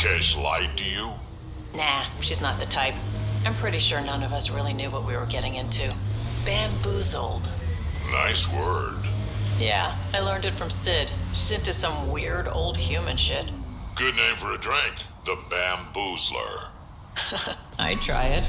Kesh lied to you? Nah, she's not the type. I'm pretty sure none of us really knew what we were getting into. Bamboozled. Nice word. Yeah, I learned it from Sid. She's into some weird old human shit. Good name for a drink. The Bamboozler. I'd try it.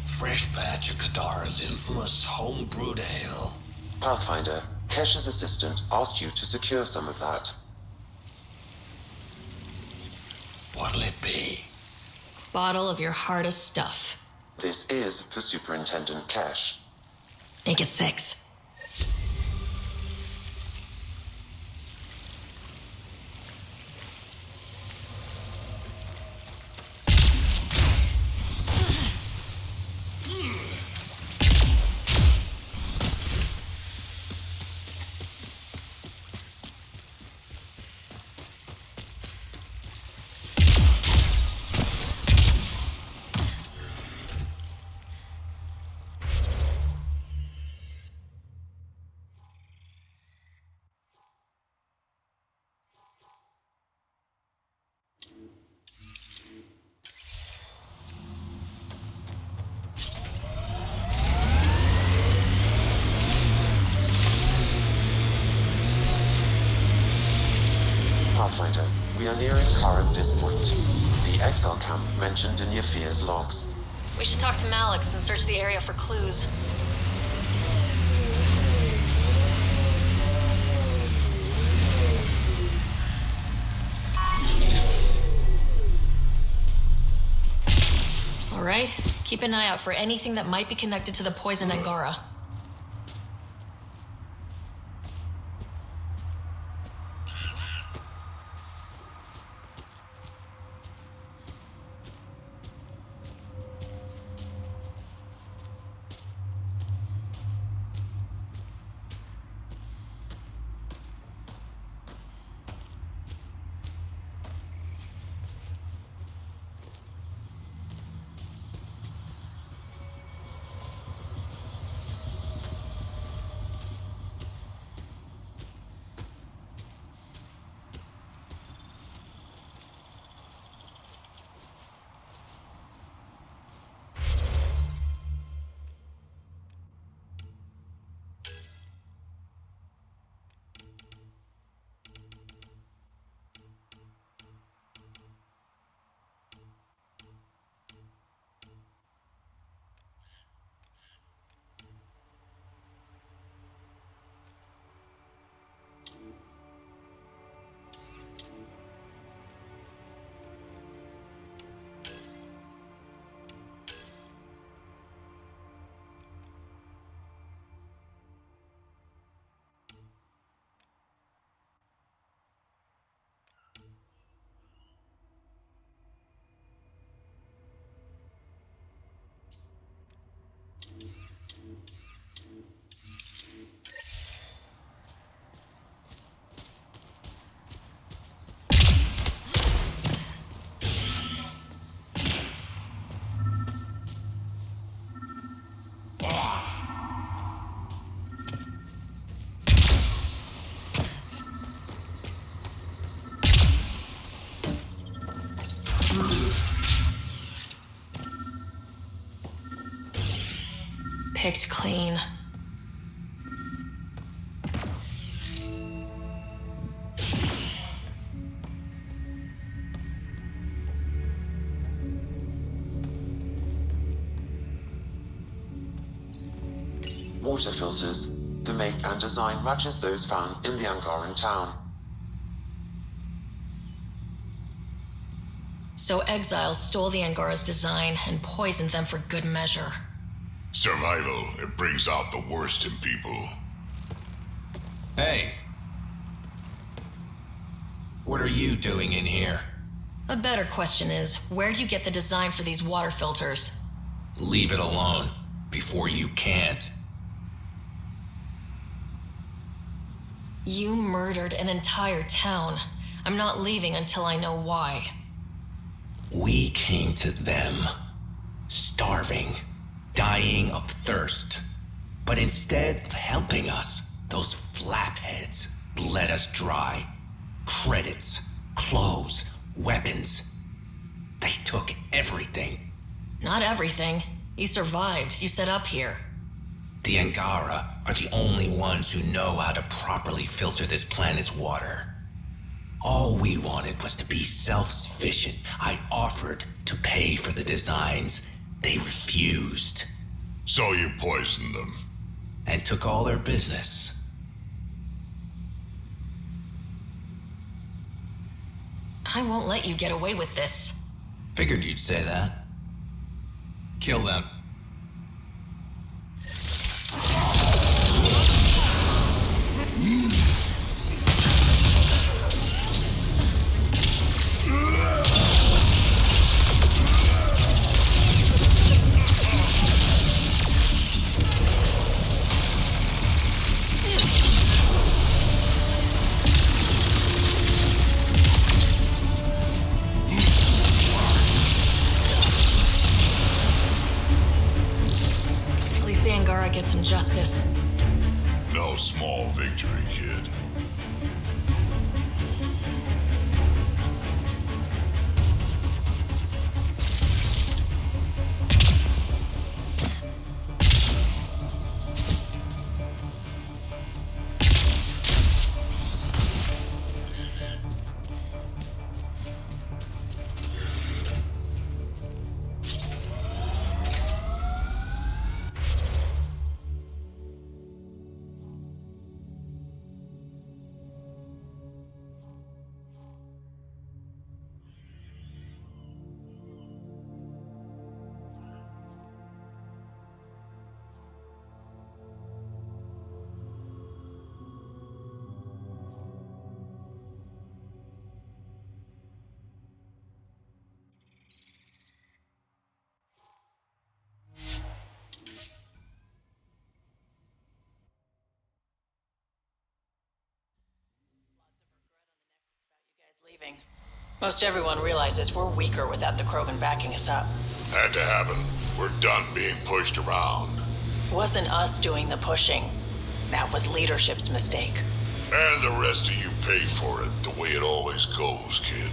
Fresh batch of Kadara's infamous home-brewed ale. Pathfinder, Kesh's assistant asked you to secure some of that. What'll it be? Bottle of your hardest stuff. This is for Superintendent Kesh. Make it 6. Pathfinder, we are nearing Charybdis Point, the exile camp mentioned in Yafir's logs. We should talk to Mallox and search the area for clues. All right, keep an eye out for anything that might be connected to the poison Angara. Picked clean. Water filters. The make and design matches those found in the Anagaran town. So exiles stole the Angara's design and poisoned them for good measure. Survival, it brings out the worst in people. Hey. What are you doing in here? A better question is, where do you get the design for these water filters? Leave it alone. before you can't. You murdered an entire town. I'm not leaving until I know why. We came to them, starving, dying of thirst. But instead of helping us, those flapheads bled us dry. Credits, clothes, weapons. They took everything. Not everything. You survived. You set up here. The Angara are the only ones who know how to properly filter this planet's water. All we wanted was to be self-sufficient. I offered to pay for the designs. They refused. So you poisoned them. And took all their business. I won't let you get away with this. Figured you'd say that. Kill them. Get some justice. No small victory, kid. Leaving. Most everyone realizes we're weaker without the Krogan backing us up. Had to happen. We're done being pushed around. It wasn't us doing the pushing. That was leadership's mistake. And the rest of you paid for it, the way it always goes, kid.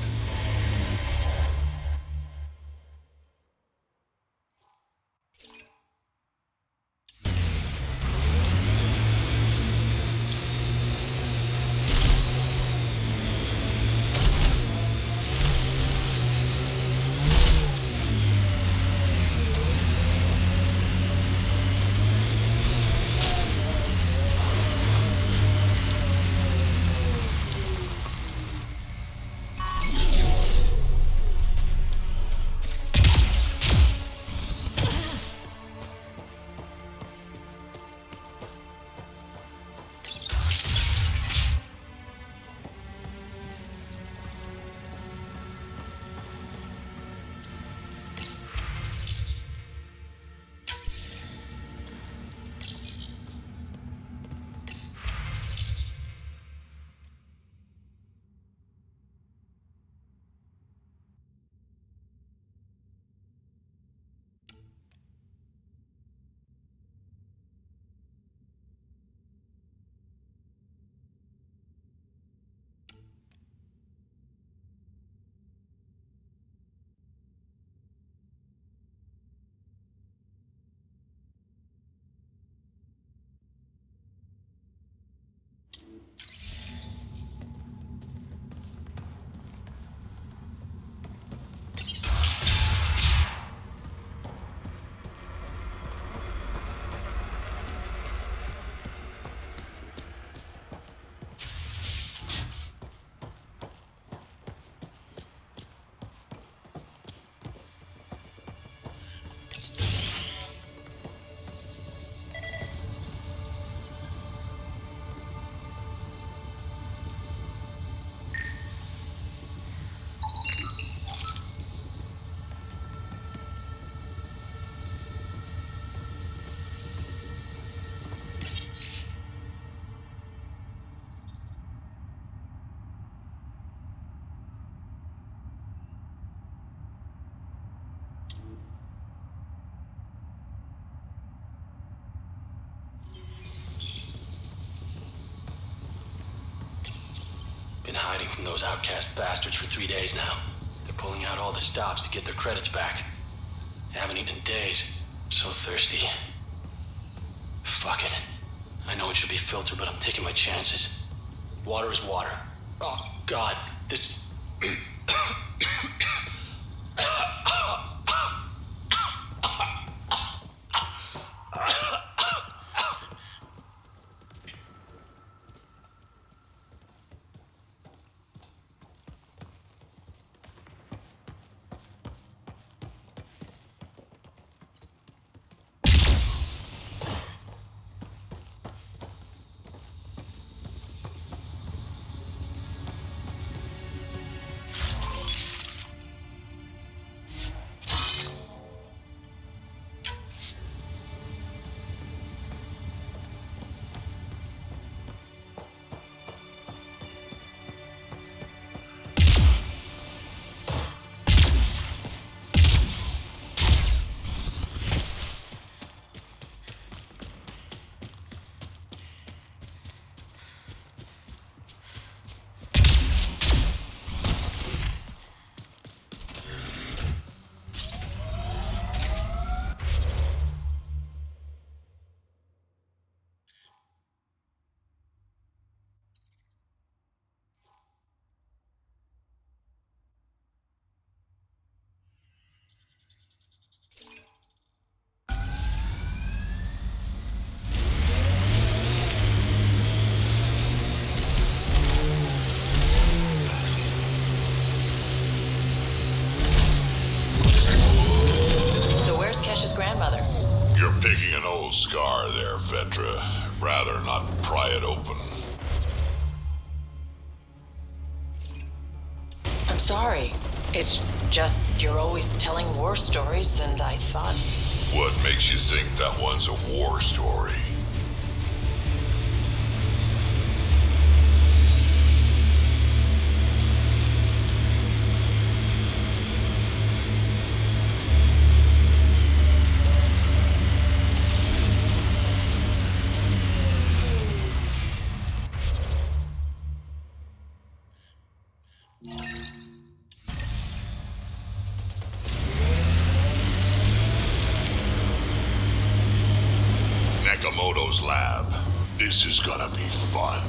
Been hiding from those outcast bastards for 3 days now. They're pulling out all the stops to get their credits back. Haven't eaten in days. So thirsty. Fuck it. I know it should be filtered, but I'm taking my chances. Water is water. Oh, God. This is... Grandmother. You're picking an old scar there, Vetra. Rather not pry it open. I'm sorry. It's just you're always telling war stories, and I thought... What makes you think that one's a war story? Nakamoto's lab. This is gonna be fun.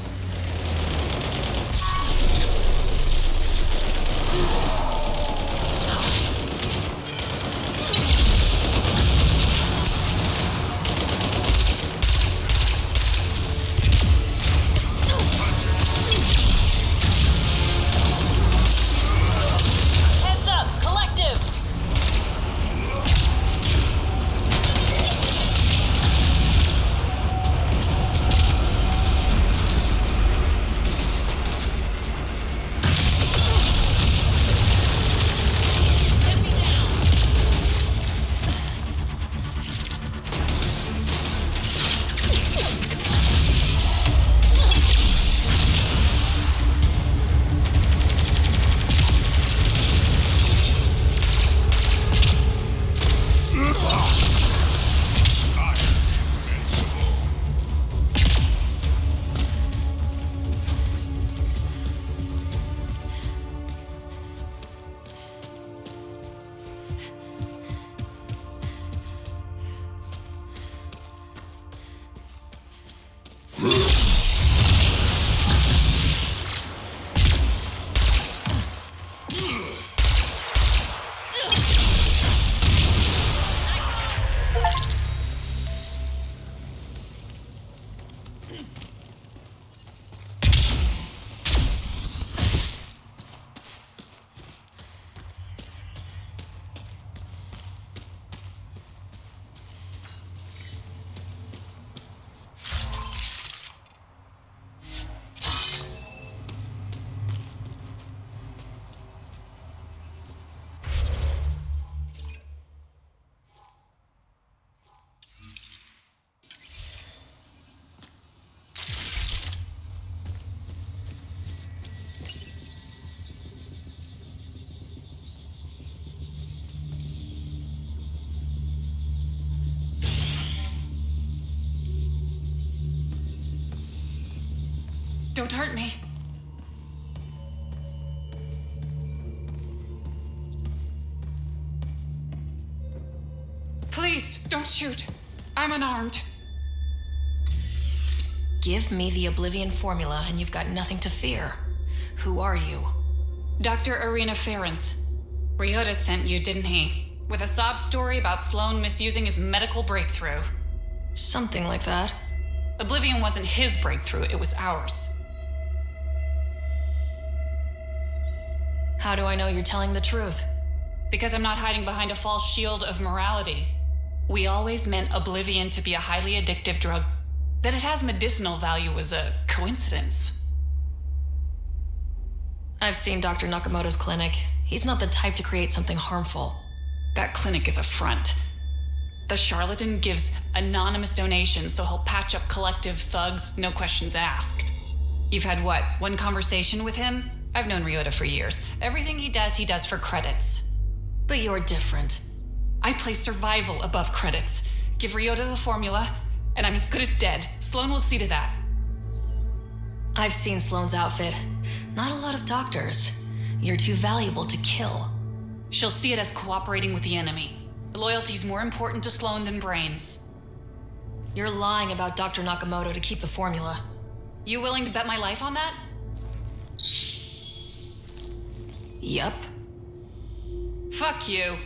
Heads up, collective! Don't hurt me. Please, don't shoot. I'm unarmed. Give me the Oblivion formula and you've got nothing to fear. Who are you? Dr. Arena Ferenth. Ryota sent you, didn't he? With a sob story about Sloane misusing his medical breakthrough. Something like that. Oblivion wasn't his breakthrough, it was ours. How do I know you're telling the truth? Because I'm not hiding behind a false shield of morality. We always meant Oblivion to be a highly addictive drug. That it has medicinal value was a coincidence. I've seen Dr. Nakamoto's clinic. He's not the type to create something harmful. That clinic is a front. The charlatan gives anonymous donations so he'll patch up collective thugs, no questions asked. You've had what, one conversation with him? I've known Ryota for years. Everything he does for credits. But you're different. I place survival above credits. Give Ryota the formula, and I'm as good as dead. Sloane will see to that. I've seen Sloane's outfit. Not a lot of doctors. You're too valuable to kill. She'll see it as cooperating with the enemy. Loyalty's more important to Sloane than brains. You're lying about Dr. Nakamoto to keep the formula. You willing to bet my life on that? Yup. Fuck you.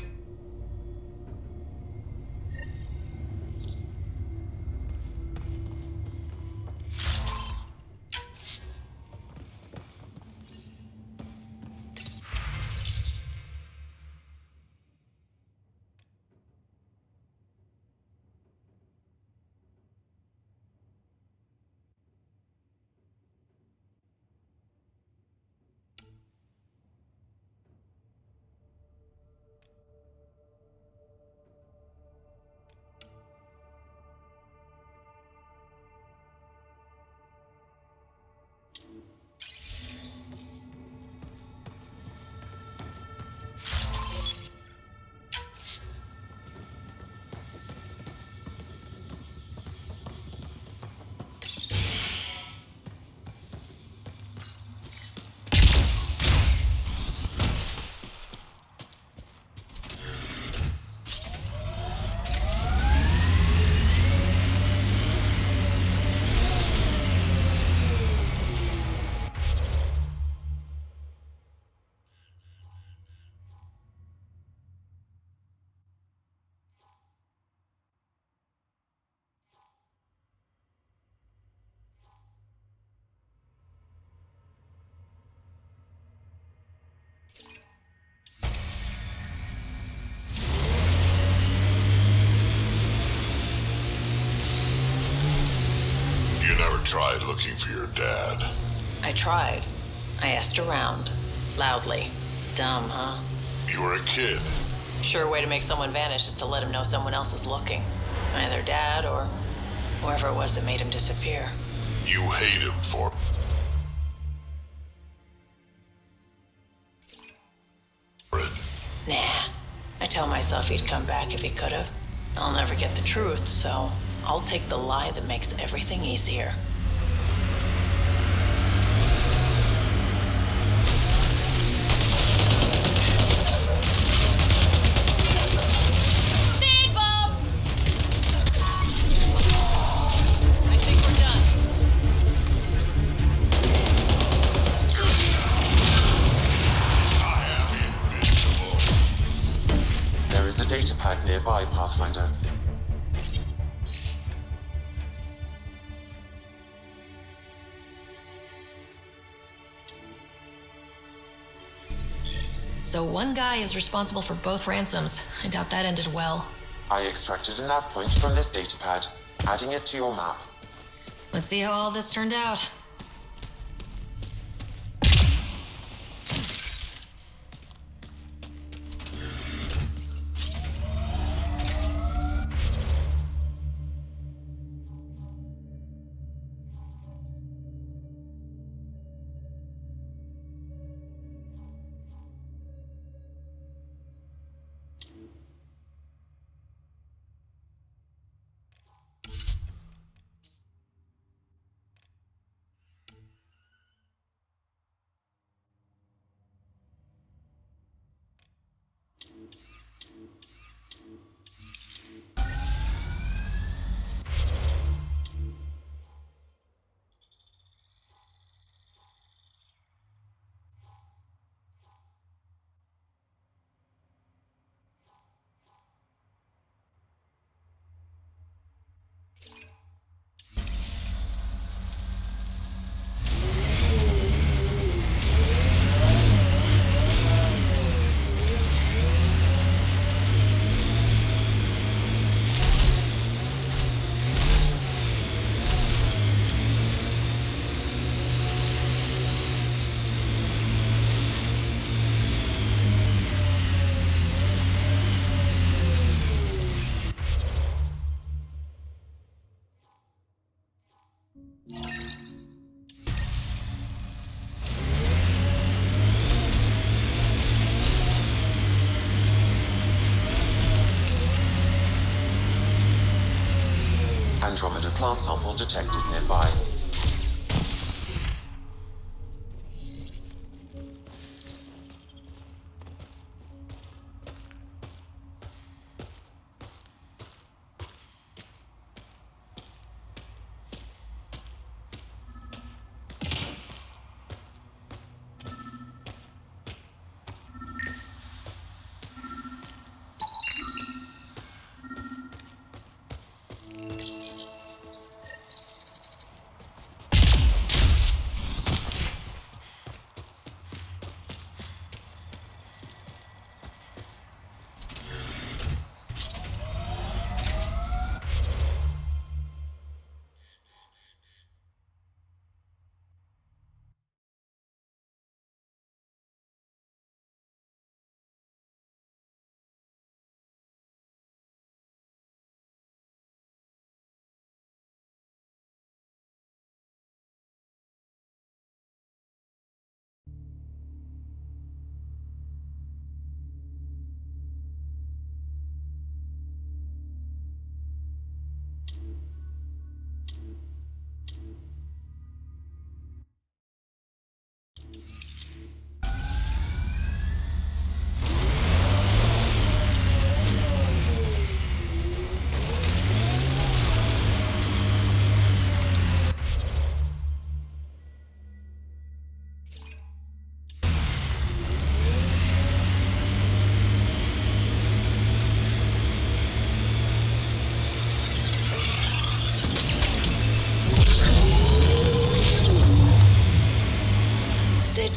You never tried looking for your dad? I tried. I asked around. Loudly. Dumb, huh? You were a kid. Sure way to make someone vanish is to let him know someone else is looking. Either dad or whoever it was that made him disappear. You hate him for... it. Nah. I tell myself he'd come back if he could have. I'll never get the truth, so I'll take the lie that makes everything easier. Speed bump! I think we're done. I am invincible. There is a data pad nearby, Pathfinder. So one guy is responsible for both ransoms. I doubt that ended well. I extracted a nav point from this data pad, adding it to your map. Let's see how all this turned out. Andromeda plant sample detected nearby.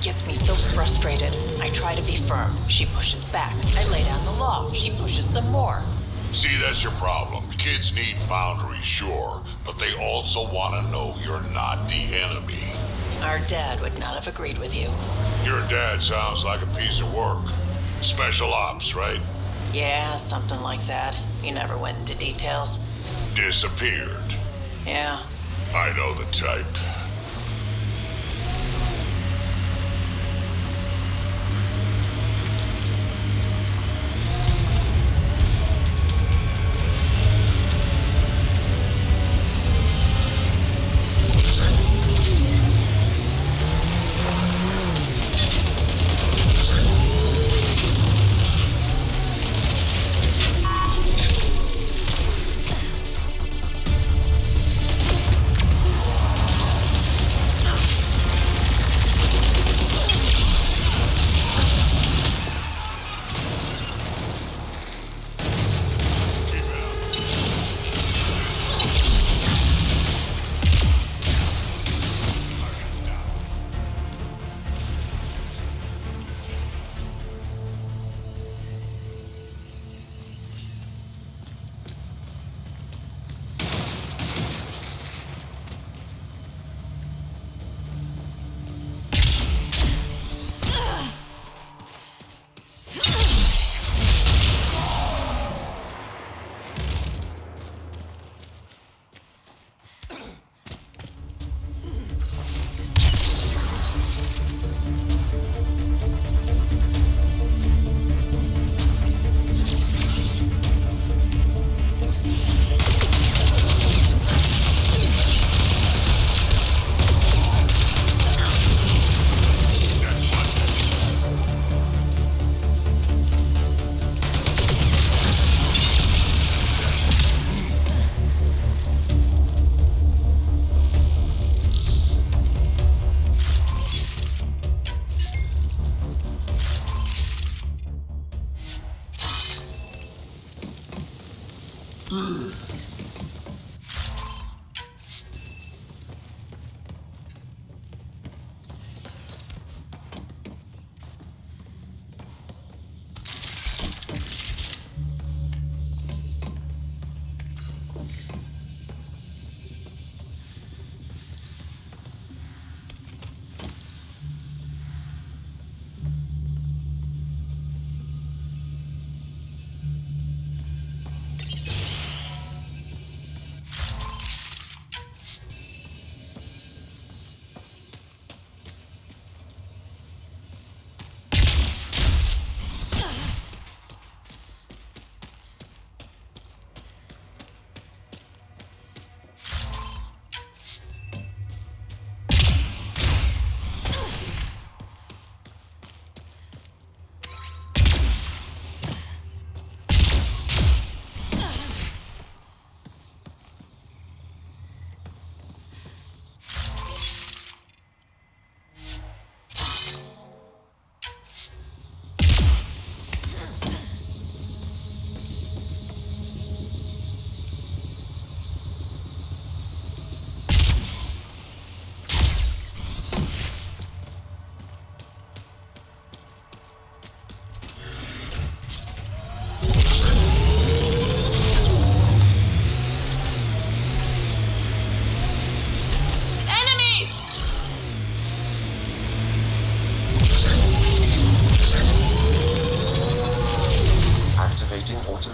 Gets me so frustrated. I try to be firm. She pushes back. I lay down the law. She pushes some more. See, that's your problem. Kids need boundaries, sure, but they also want to know you're not the enemy. Our dad would not have agreed with you. Your dad sounds like a piece of work. Special ops, right? Yeah, something like that. He never went into details. Disappeared. Yeah. I know the type.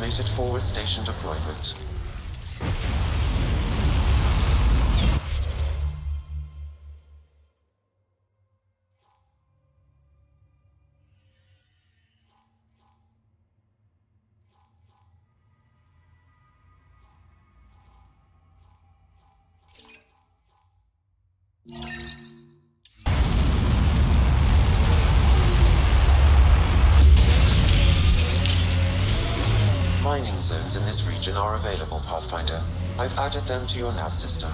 automated forward station deployment. Mining zones in this region are available, Pathfinder. I've added them to your nav system.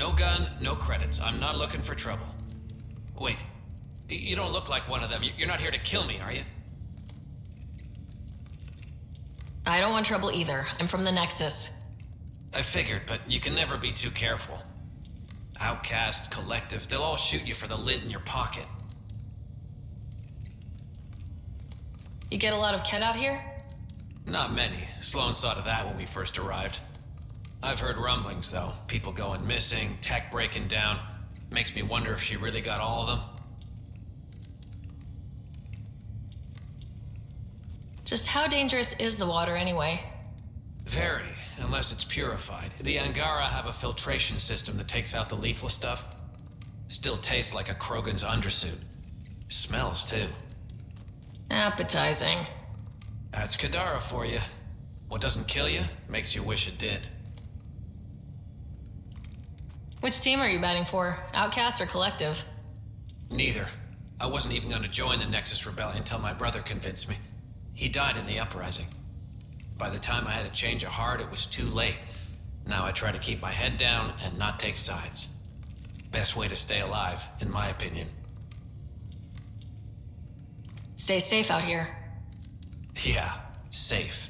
No gun, no credits. I'm not looking for trouble. Wait, you don't look like one of them. You're not here to kill me, are you? I don't want trouble either. I'm from the Nexus. I figured, but you can never be too careful. Outcast, collective, they'll all shoot you for the lint in your pocket. You get a lot of Ked out here? Not many. Sloane saw to that when we first arrived. I've heard rumblings, though. People going missing, tech breaking down. Makes me wonder if she really got all of them. Just how dangerous is the water anyway? Very, unless it's purified. The Angara have a filtration system that takes out the lethal stuff. Still tastes like a Krogan's undersuit. Smells, too. Appetizing. That's Kadara for you. What doesn't kill you, makes you wish it did. Which team are you batting for? Outcast or Collective? Neither. I wasn't even going to join the Nexus Rebellion until my brother convinced me. He died in the uprising. By the time I had a change of heart, it was too late. Now I try to keep my head down and not take sides. Best way to stay alive, in my opinion. Stay safe out here. Yeah, safe.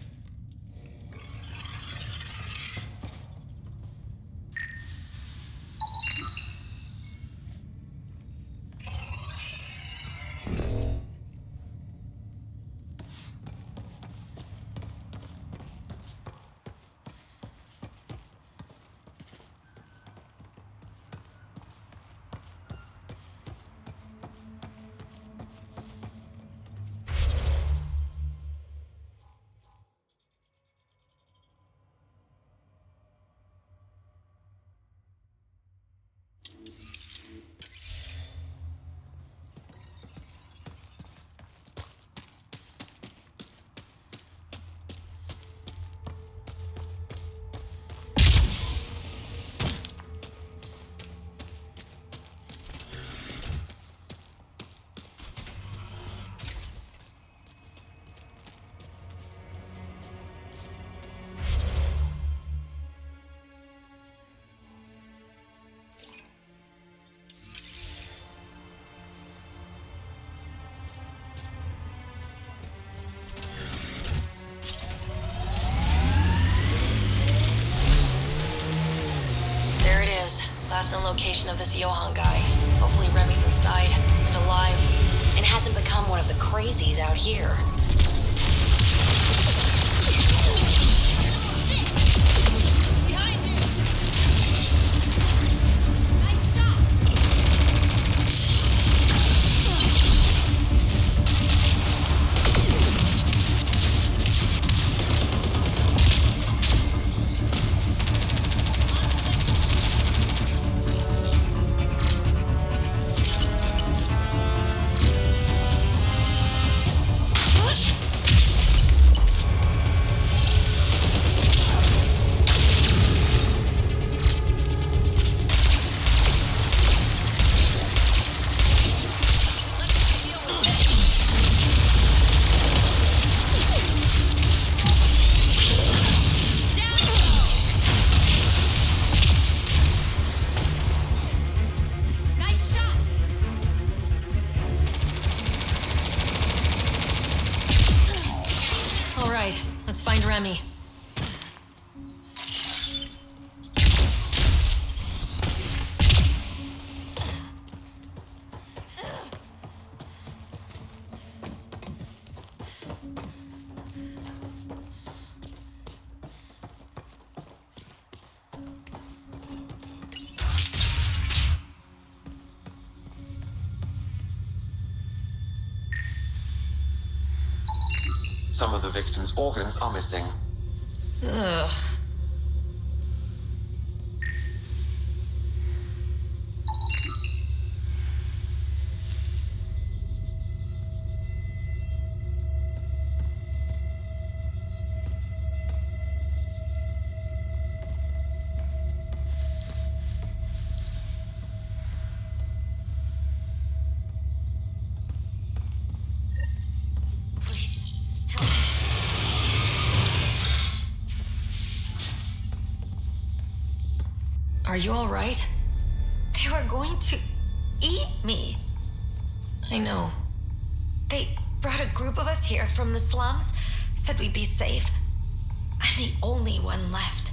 Last known location of this Johan guy. Hopefully Remy's inside and alive. And hasn't become one of the crazies out here. Behind you! Nice shot! Let's find Remy. Some of the victim's organs are missing. Ugh. Are you all right? are going to eat me. I know. They brought a group of us here from the slums, said we'd be safe. I'm the only one left.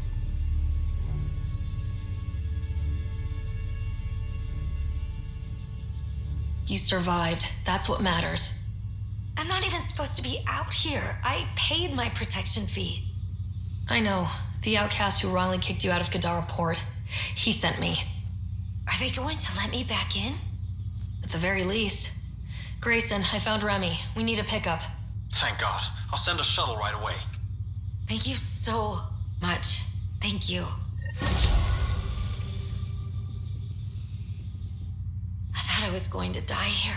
You survived. That's what matters. I'm not even supposed to be out here. I paid my protection fee. I know. The outcast who wrongly kicked you out of Kadara Port. He sent me. Are they going to let me back in? At the very least. Grayson, I found Remy. We need a pickup. Thank God. I'll send a shuttle right away. Thank you so much. Thank you. I thought I was going to die here.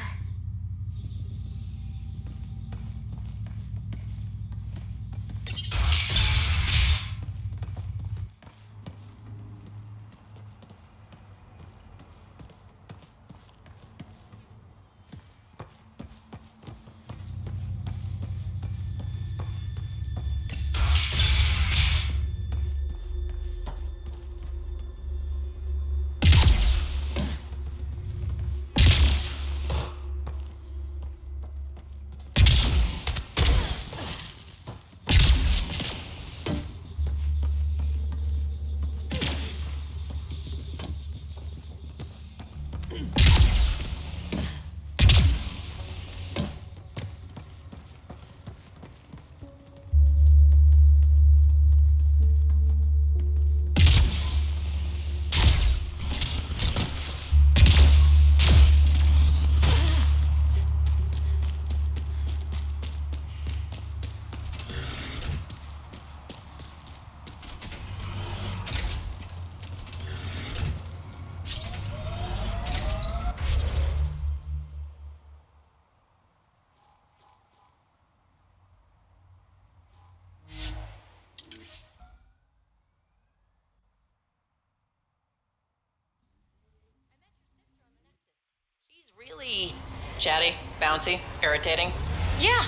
Really chatty, bouncy, irritating. Yeah,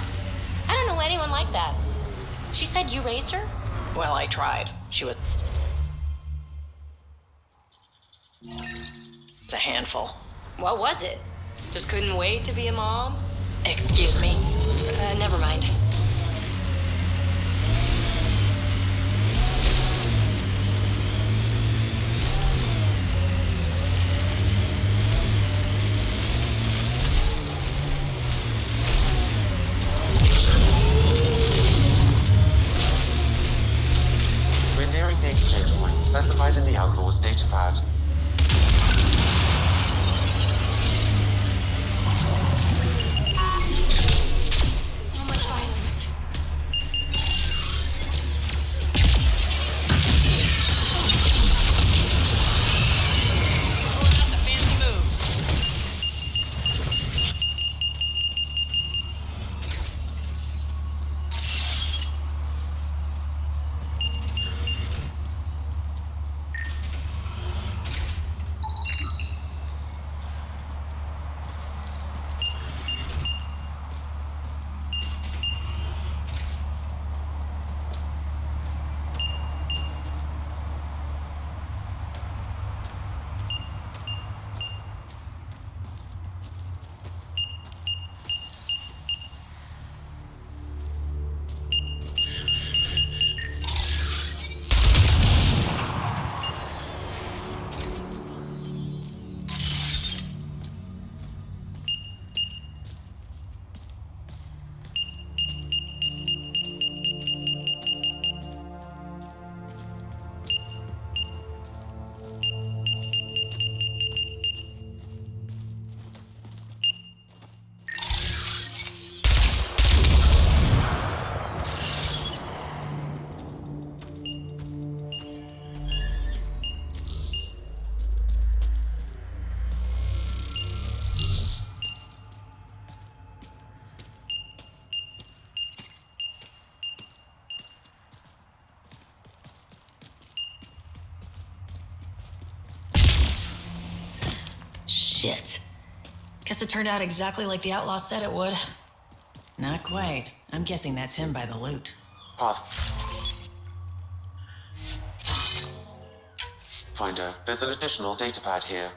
I don't know anyone like that. She said you raised her? Well, I tried. She was a handful. What was it? Just couldn't wait to be a mom? Excuse me? Never mind. Exchange point specified in the Outlaw's data pad. So much violence. Pulling out the fancy moves. Shit. Guess it turned out exactly like the outlaw said it would. Not quite. I'm guessing that's him by the loot. Path. Finder, there's an additional data pad here.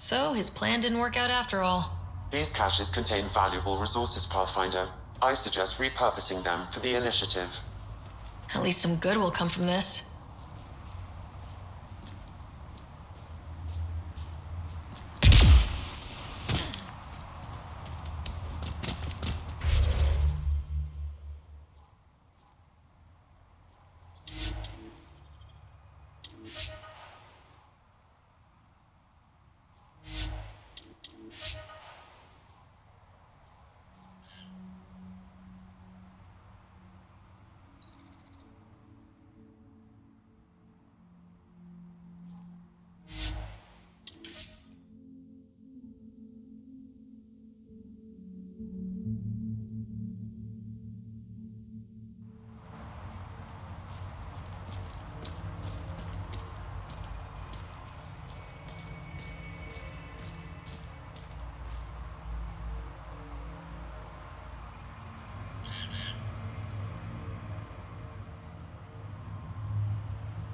So his plan didn't work out after all. These caches contain valuable resources, Pathfinder. I suggest repurposing them for the initiative. At least some good will come from this.